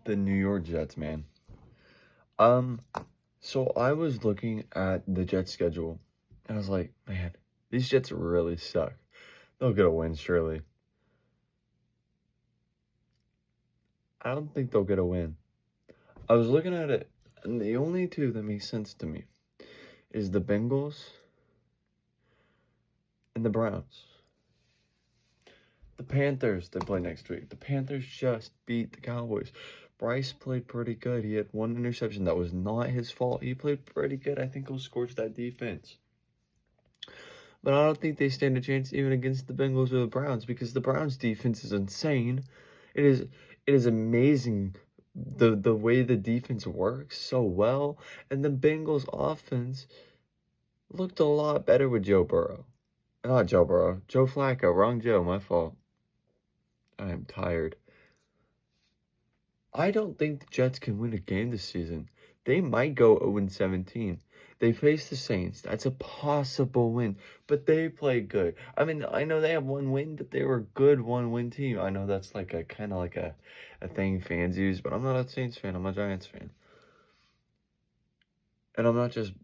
the New York Jets, man. So I was looking at the Jets schedule, and I was like, man, these Jets really suck. They'll get a win, surely. I don't think they'll get a win. I was looking at it, and the only two that make sense to me is the Bengals and the Browns. The Panthers, they play next week. The Panthers just beat the Cowboys. Bryce played pretty good. He had one interception. That was not his fault. He played pretty good. I think he'll scorch that defense. But I don't think they stand a chance even against the Bengals or the Browns because the Browns defense is insane. It is amazing the way the defense works so well. And the Bengals offense looked a lot better with Joe Burrow. Not Joe Burrow. Joe Flacco. Wrong Joe. My fault. I am tired. I don't think the Jets can win a game this season. They might go 0-17. They face the Saints. That's a possible win, but they play good. I mean, I know they have one win, but they were a good one-win team. I know that's like a kind of like a thing fans use, but I'm not a Saints fan. I'm a Giants fan. And I'm not just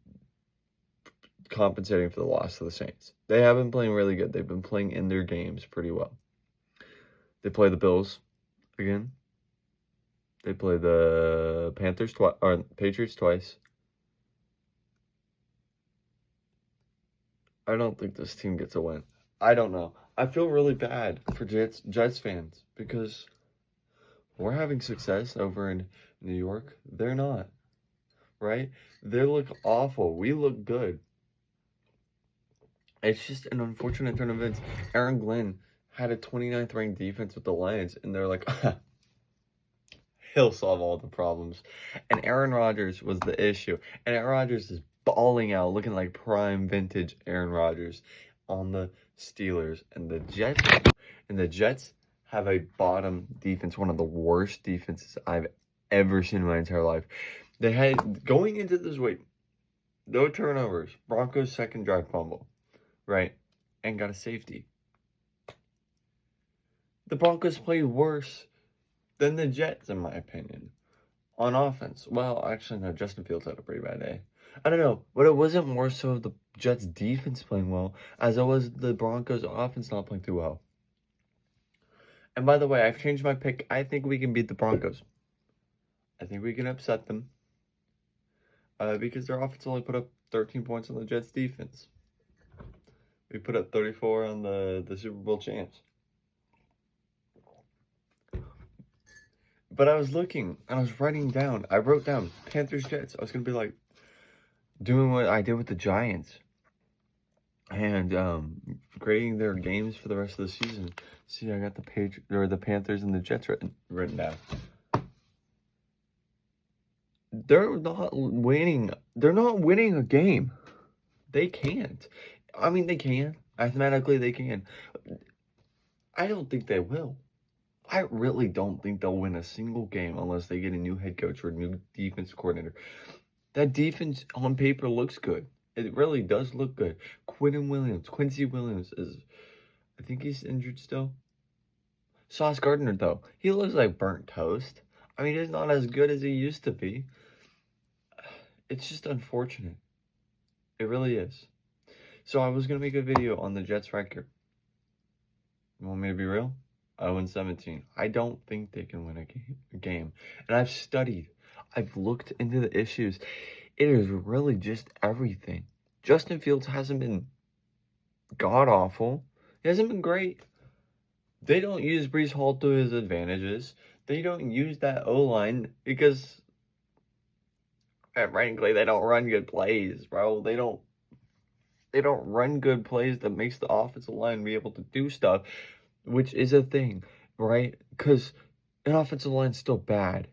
compensating for the loss of the Saints. They have been playing really good. They've been playing in their games pretty well. They play the Bills again. They play the Patriots twice. I don't think this team gets a win. I don't know. I feel really bad for Jets fans because we're having success over in New York. They're not, right? They look awful. We look good. It's just an unfortunate turn of events. Aaron Glenn had a 29th ranked defense with the Lions, and they're like, he'll solve all the problems. And Aaron Rodgers was the issue. And Aaron Rodgers is balling out, looking like prime vintage Aaron Rodgers on the Steelers. And the Jets have a bottom defense, one of the worst defenses I've ever seen in my entire life. They had, going into this week, no turnovers. Broncos' second drive fumble, right? And got a safety. The Broncos played worse than the Jets, in my opinion, on offense. Well, actually, no, Justin Fields had a pretty bad day. I don't know, but it wasn't more so the Jets' defense playing well as it was the Broncos' offense not playing too well. And by the way, I've changed my pick. I think we can beat the Broncos. I think we can upset them because their offense only put up 13 points on the Jets' defense. We put up 34 on the Super Bowl champs. But I was looking, and I was writing down. I wrote down Panthers, Jets. I was going to be like, doing what I did with the Giants. And grading their games for the rest of the season. See, I got the Panthers and the Jets written down. They're not winning. They're not winning a game. They can't. I mean, they can. Mathematically, they can. I don't think they will. I really don't think they'll win a single game unless they get a new head coach or a new defense coordinator. That defense on paper looks good. It really does look good. Quincy Williams is, I think he's injured still. Sauce Gardner, though, he looks like burnt toast. I mean, he's not as good as he used to be. It's just unfortunate. It really is. So I was going to make a video on the Jets record. You want me to be real? 0-17. I don't think they can win a game. And I've studied. I've looked into the issues. It is really just everything. Justin Fields hasn't been god-awful. He hasn't been great. They don't use Breece Hall to his advantages. They don't use that O-line because, frankly, they don't run good plays, bro. They don't run good plays that makes the offensive line be able to do stuff, which is a thing, right? Because an offensive line is still bad.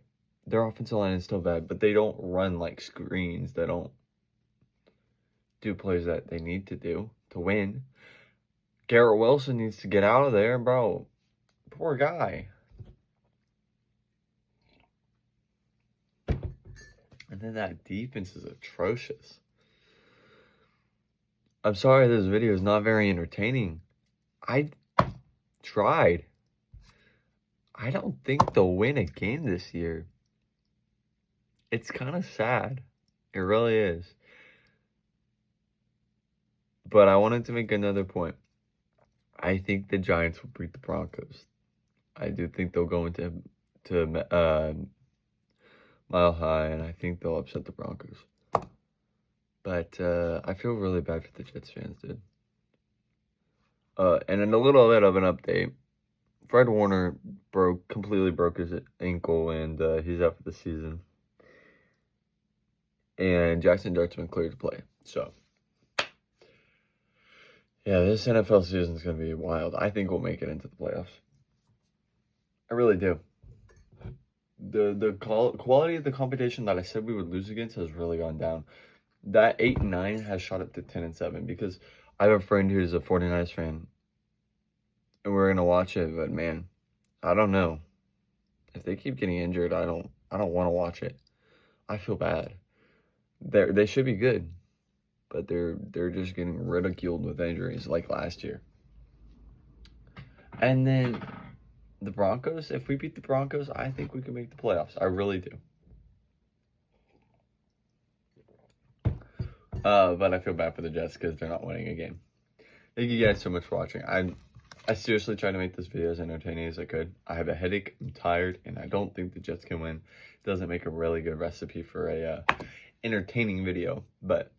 Their offensive line is still bad, but they don't run like screens. They don't do plays that they need to do to win. Garrett Wilson needs to get out of there, bro. Poor guy. And then that defense is atrocious. I'm sorry this video is not very entertaining. I tried. I don't think they'll win a game this year. It's kind of sad. It really is. But I wanted to make another point. I think the Giants will beat the Broncos. I do think they'll go into Mile High, and I think they'll upset the Broncos. But I feel really bad for the Jets fans, dude. And in a little bit of an update, Fred Warner completely broke his ankle, and he's out for the season. And Jackson Dart's been cleared to play. So, yeah, this NFL season is going to be wild. I think we'll make it into the playoffs. I really do. The quality of the competition that I said we would lose against has really gone down. That 8-9 has shot up to 10-7 because I have a friend who's a 49ers fan, and we're gonna watch it. But man, I don't know. If they keep getting injured, I don't want to watch it. I feel bad. They should be good, but they're just getting ridiculed with injuries like last year. And then the Broncos, if we beat the Broncos, I think we can make the playoffs. I really do. But I feel bad for the Jets because they're not winning a game. Thank you guys so much for watching. I seriously tried to make this video as entertaining as I could. I have a headache, I'm tired, and I don't think the Jets can win. It doesn't make a really good recipe for a entertaining video. But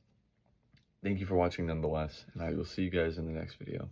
thank you for watching nonetheless, and I will see you guys in the next video.